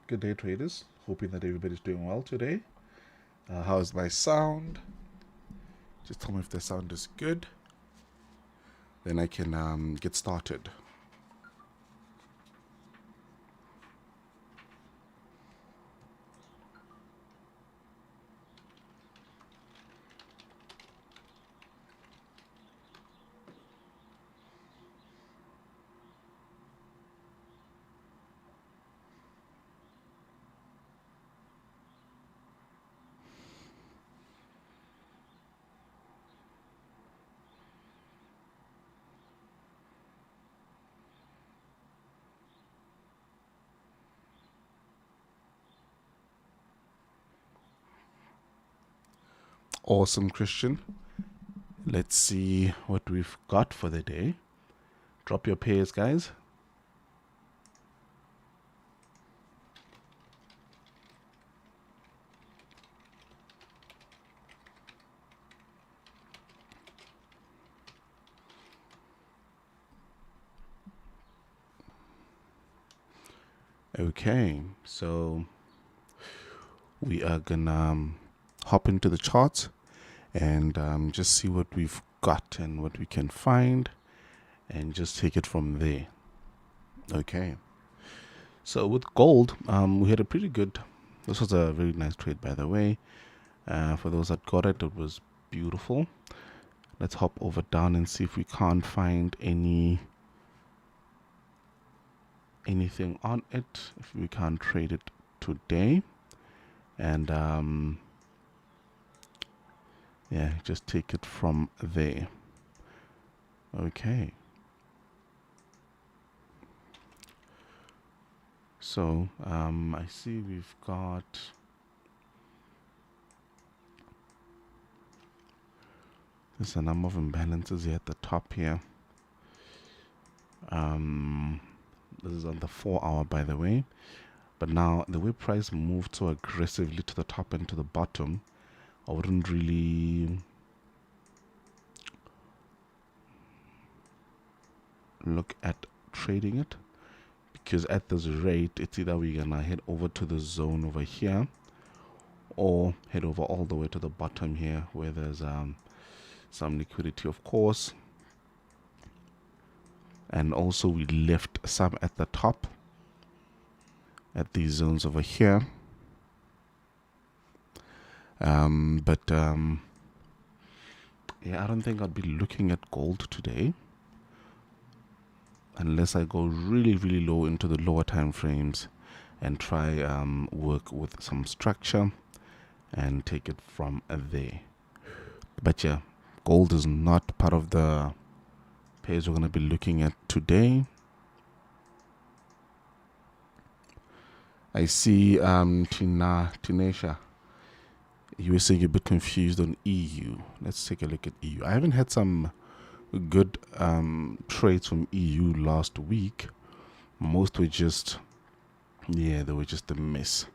Good day, traders. Hoping that everybody's doing well today. How's my sound? Just tell me if the sound is good. Then I can get started. Awesome, Christian. Let's see what we've got for the day. Drop your pairs, guys. Okay, so we are gonna hop into the charts and just see what we've got and what we can find and just take it from there. Okay, so with gold, we had a pretty good, this was a very nice trade, by the way. For those that got it, it was beautiful. Let's hop over down and see if we can't find anything on it, if we can't trade it today. And yeah, just take it from there. Okay, so I see we've got there's a number of imbalances here at the top here. This is on the 4-hour, by the way. But now the way price moved so aggressively to the top and to the bottom, I wouldn't really look at trading it, because at this rate it's either we're gonna head over to the zone over here or head over all the way to the bottom here where there's some liquidity, of course, and also we left some at the top at these zones over here. Yeah, I don't think I'd be looking at gold today unless I go really low into the lower time frames and try work with some structure and take it from there. But yeah, gold is not part of the pairs we're going to be looking at today. I see Tinesha, you were saying you're a bit confused on EU. Let's take a look at EU. I haven't had some good trades from EU last week. Most were just, yeah, they were just a mess.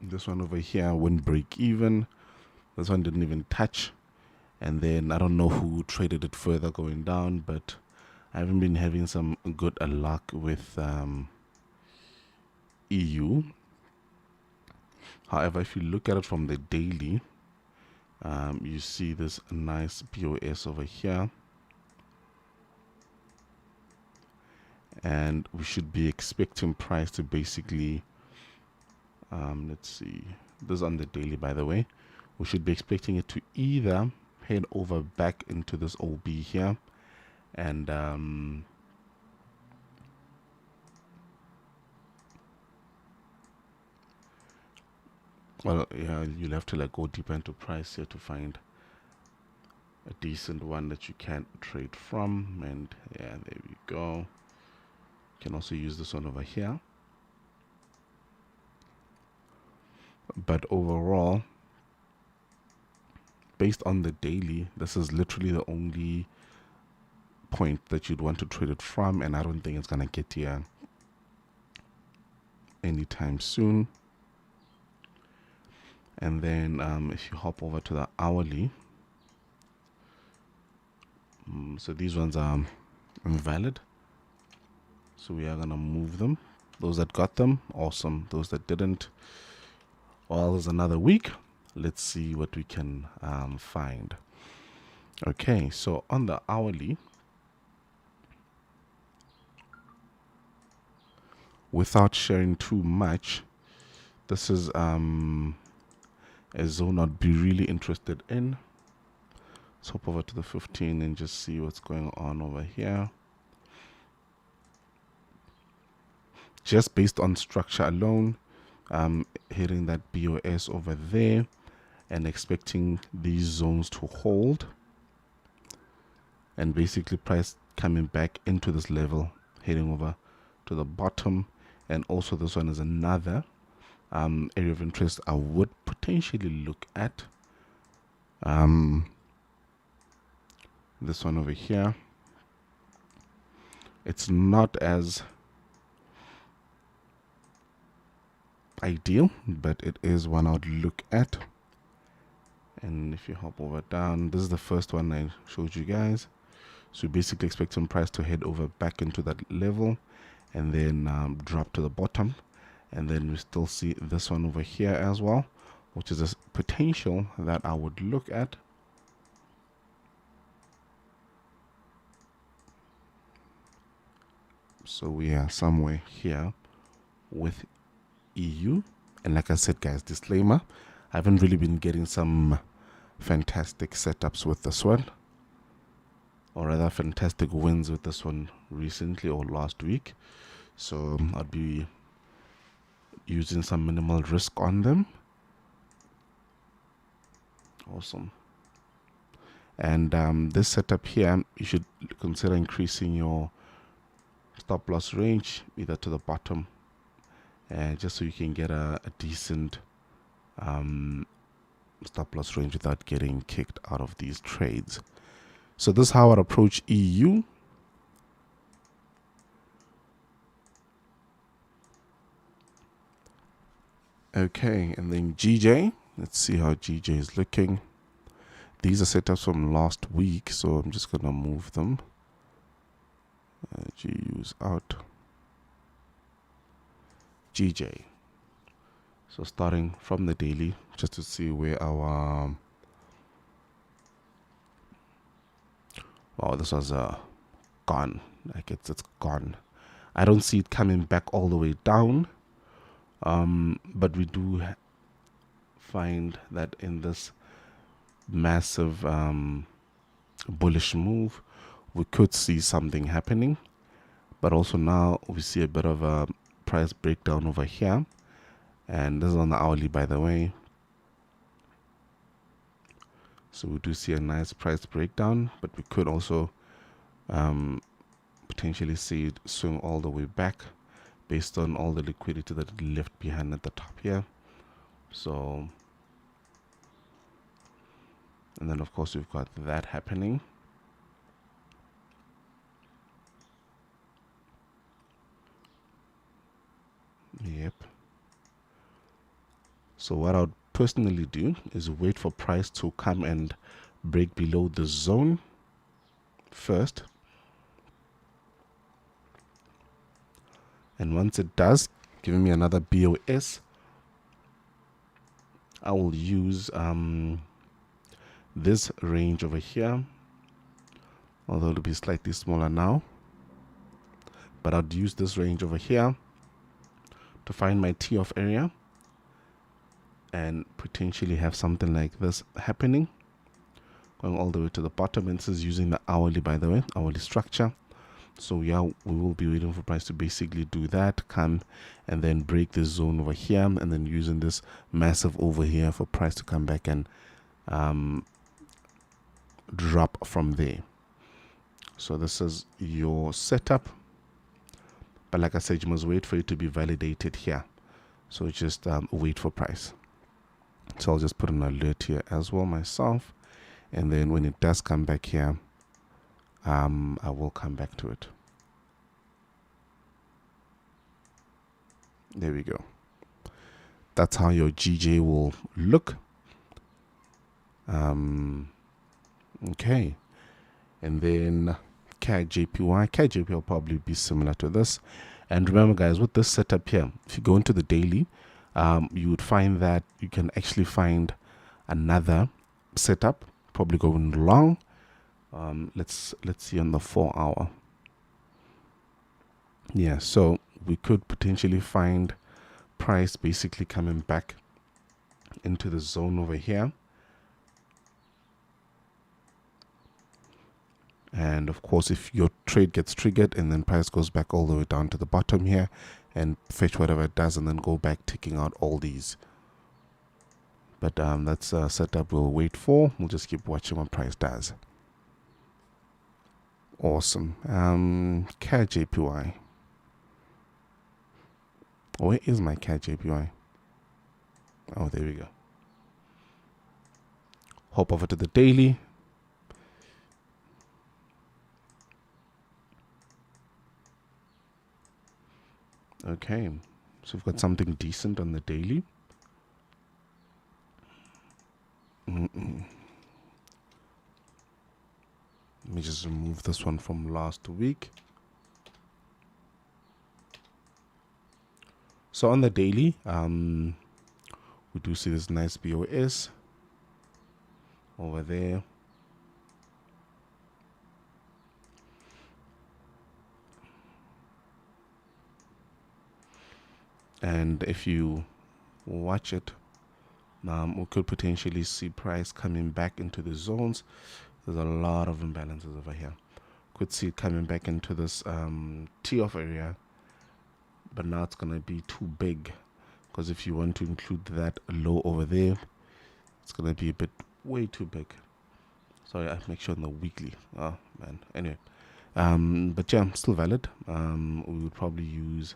This one over here went break even. This one didn't even touch. And then I don't know who traded it further going down, but I haven't been having some good luck with EU. However, if you look at it from the daily, you see this nice POS over here. And we should be expecting price to basically, let's see, this is on the daily, by the way. We should be expecting it to either head over back into this OB here and well, yeah, you'll have to like go deeper into price here to find a decent one that you can trade from. And yeah, there we go. You can also use this one over here. But overall, based on the daily, this is literally the only point that you'd want to trade it from, and I don't think it's gonna get here anytime soon. And then if you hop over to the hourly, so these ones are invalid. So we are gonna move them. Those that got them, awesome. Those that didn't, well, there's another week. Let's see what we can find. Okay, so on the hourly, without sharing too much, this is a zone I'd be really interested in. Let's hop over to the 15 and just see what's going on over here. Just based on structure alone, hitting that BOS over there and expecting these zones to hold, and basically price coming back into this level, heading over to the bottom. And also this one is another area of interest I would potentially look at. This one over here, it's not as ideal, but it is one I would look at. And if you hop over down, this is the first one I showed you guys. So basically expecting price to head over back into that level and then drop to the bottom. And then we still see this one over here as well, which is a potential that I would look at. So we are somewhere here with EU. And like I said, guys, disclaimer, I haven't really been getting some fantastic setups with this one, or rather fantastic wins with this one recently or last week. So I'd be using some minimal risk on them. Awesome. And this setup here, you should consider increasing your stop loss range either to the bottom, just so you can get a decent stop loss range without getting kicked out of these trades. So this is how I'd approach EU. Okay, and then GJ, let's see how GJ is looking. These are setups from last week, so I'm just gonna move them. GU's out. GJ. So starting from the daily, just to see where our wow, this was gone. Like it's gone. I don't see it coming back all the way down, but we do find that in this massive bullish move, we could see something happening. But also now we see a bit of a price breakdown over here, and this is on the hourly, by the way. So we do see a nice price breakdown, but we could also potentially see it swing all the way back based on all the liquidity that it left behind at the top here. So, and then of course we've got that happening. Yep. So what I would personally do is wait for price to come and break below the zone first. And once it does, giving me another BOS, I will use this range over here, although it'll be slightly smaller now. But I'd use this range over here to find my T-off area and potentially have something like this happening, going all the way to the bottom. And this is using the hourly, by the way, hourly structure. So yeah, we will be waiting for price to basically do that, come and then break this zone over here, and then using this massive over here for price to come back and drop from there. So this is your setup, but like I said, you must wait for it to be validated here. So just wait for price. So I'll just put an alert here as well myself, and then when it does come back here, I will come back to it. There we go. That's how your GJ will look. Okay, and then CAD JPY. CAD JPY will probably be similar to this. And remember, guys, with this setup here, if you go into the daily, you would find that you can actually find another setup, probably going long. Let's see on the 4 hour. Yeah, so we could potentially find price basically coming back into the zone over here. And of course, if your trade gets triggered and then price goes back all the way down to the bottom here and fetch whatever it does and then go back ticking out all these. But that's a setup we'll wait for. We'll just keep watching what price does. Awesome. CAD JPY. Where is my CAD JPY? Oh, there we go. Hop over to the daily. Okay, so we've got something decent on the daily. Let me just remove this one from last week. So on the daily, we do see this nice BOS over there. And if you watch it, we could potentially see price coming back into the zones. There's a lot of imbalances over here. Could see it coming back into this T-off area, but now it's going to be too big, because if you want to include that low over there, it's going to be a bit way too big. Sorry, I make sure on the weekly. Oh man, anyway, but yeah, still valid. We would probably use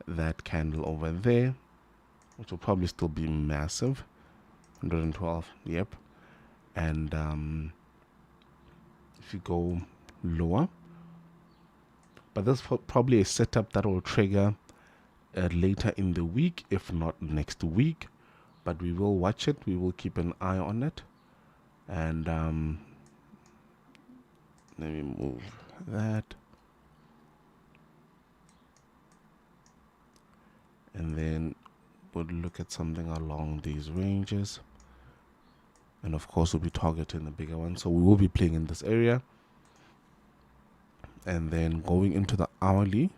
that candle over there, which will probably still be massive. 112, yep. And if you go lower, but that's probably a setup that will trigger later in the week, if not next week. But we will watch it, we will keep an eye on it. And let me move that. And then we'll look at something along these ranges. And of course, we'll be targeting the bigger one. So we will be playing in this area. And then going into the hourly,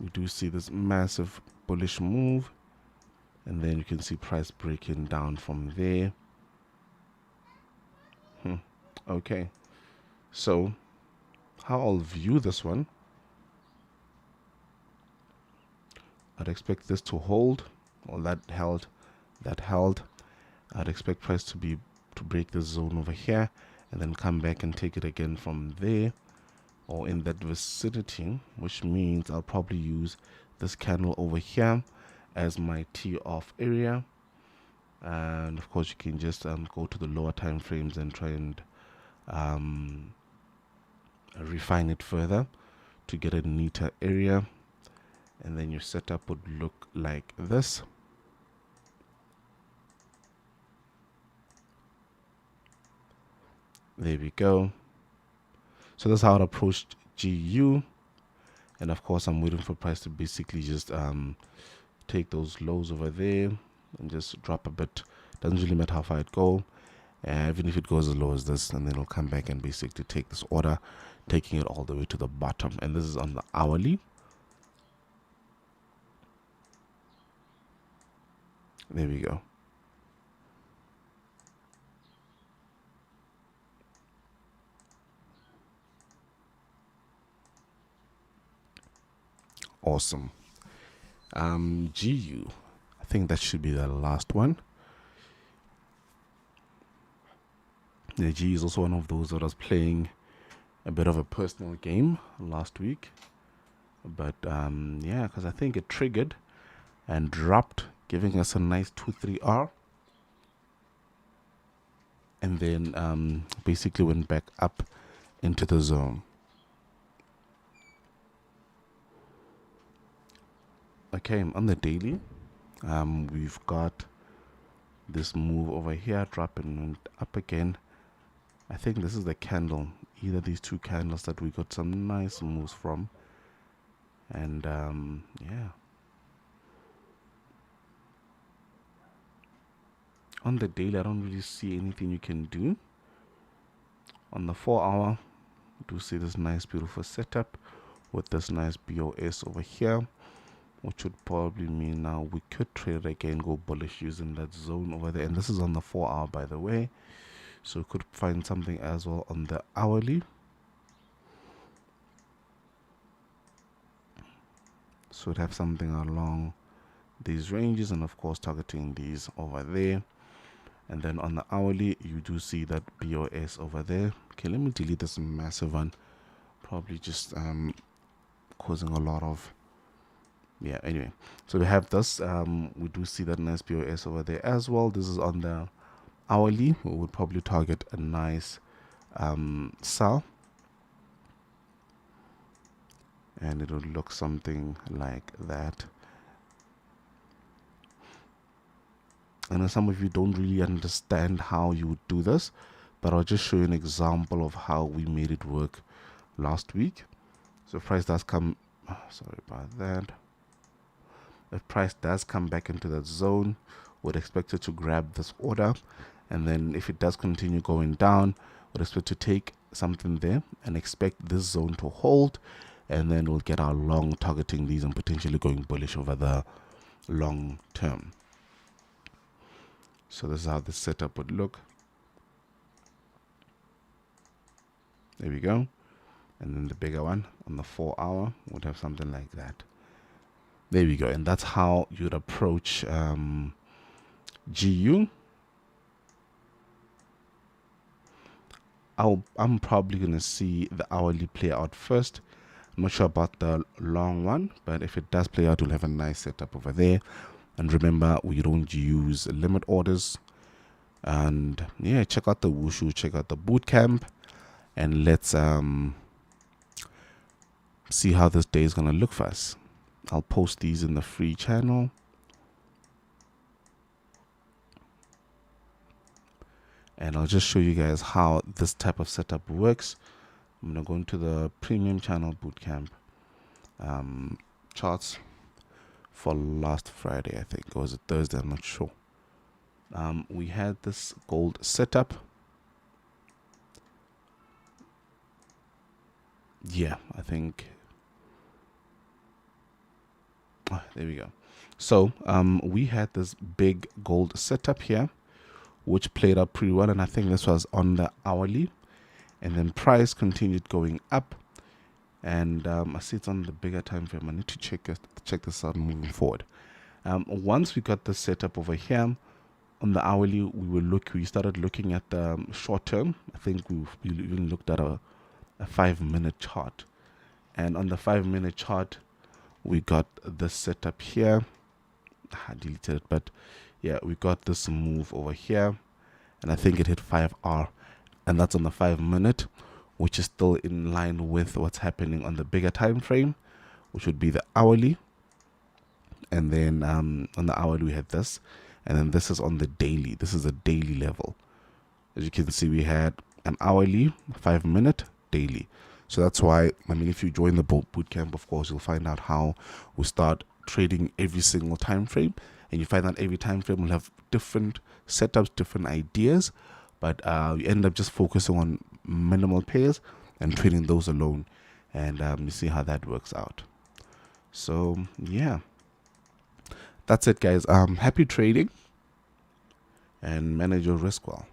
we do see this massive bullish move. And then you can see price breaking down from there. Okay. So how I'll view this one, I'd expect this to hold, or that held. I'd expect price to break this zone over here and then come back and take it again from there or in that vicinity, which means I'll probably use this candle over here as my T-off area. And of course, you can just go to the lower time frames and try and refine it further to get a neater area. And then your setup would look like this. There we go. So that's how I'd approach GU. And of course, I'm waiting for price to basically just take those lows over there and just drop a bit. Doesn't really matter how far it go. Even if it goes as low as this, and then it'll come back and basically take this order, taking it all the way to the bottom. And this is on the hourly. There we go. Awesome. GU. I think that should be the last one. The GU is also one of those that was playing a bit of a personal game last week. But yeah, because I think it triggered and dropped, giving us a nice 2-3R, and then basically went back up into the zone. Okay, on the daily, we've got this move over here, dropping and up again. I think this is the candle. either these two candles that we got some nice moves from. And yeah, on the daily I don't really see anything you can do. On the 4-hour, do see this nice beautiful setup with this nice BOS over here, which would probably mean now we could trade again, go bullish using that zone over there. And this is on the 4-hour, by the way, so we could find something as well on the hourly. So we'd have something along these ranges, and of course targeting these over there. And then on the hourly, you do see that BOS over there. Okay, let me delete this massive one, probably just causing a lot of, yeah, anyway. So we have this, we do see that nice BOS over there as well. This is on the hourly. We would probably target a nice sell, and it would look something like that. I know some of you don't really understand how you would do this, but I'll just show you an example of how we made it work last week. So if price does come, sorry about that. If price does come back into that zone, we'd expect it to grab this order, and then if it does continue going down, we'd expect to take something there and expect this zone to hold, and then we'll get our long targeting these and potentially going bullish over the long term. So this is how the setup would look. There we go. And then the bigger one on the 4-hour would have something like that. There we go. And that's how you'd approach GU. I'm probably going to see the hourly play out first. I'm not sure about the long one, but if it does play out, we'll have a nice setup over there. And remember, we don't use limit orders. And yeah, check out the Wushu, check out the Bootcamp, and let's see how this day is going to look for us. I'll post these in the free channel. And I'll just show you guys how this type of setup works. I'm going to go into the premium channel Bootcamp charts for last Friday, I think, or was it Thursday? I'm not sure. We had this gold setup. Yeah, I think. Oh, there we go. So we had this big gold setup here, which played out pretty well, and I think this was on the hourly, and then price continued going up, and I see it's on the bigger time frame. I need to check this out moving forward. Once we got the setup over here on the hourly, we started looking at the short term. I think we even looked at a 5-minute chart, and on the 5-minute chart we got this setup here. I deleted it, but yeah, we got this move over here, and I think it hit 5R, and that's on the 5-minute, which is still in line with what's happening on the bigger time frame, which would be the hourly. And then on the hourly we had this, and then this is on the daily. This is a daily level. As you can see, we had an hourly, 5-minute, daily. So that's why, I mean, if you join the bootcamp, of course, you'll find out how we start trading every single time frame, and you find that every time frame will have different setups, different ideas, but you end up just focusing on minimal pairs and trading those alone, and you see how that works out. So yeah, that's it, guys. Happy trading, and manage your risk well.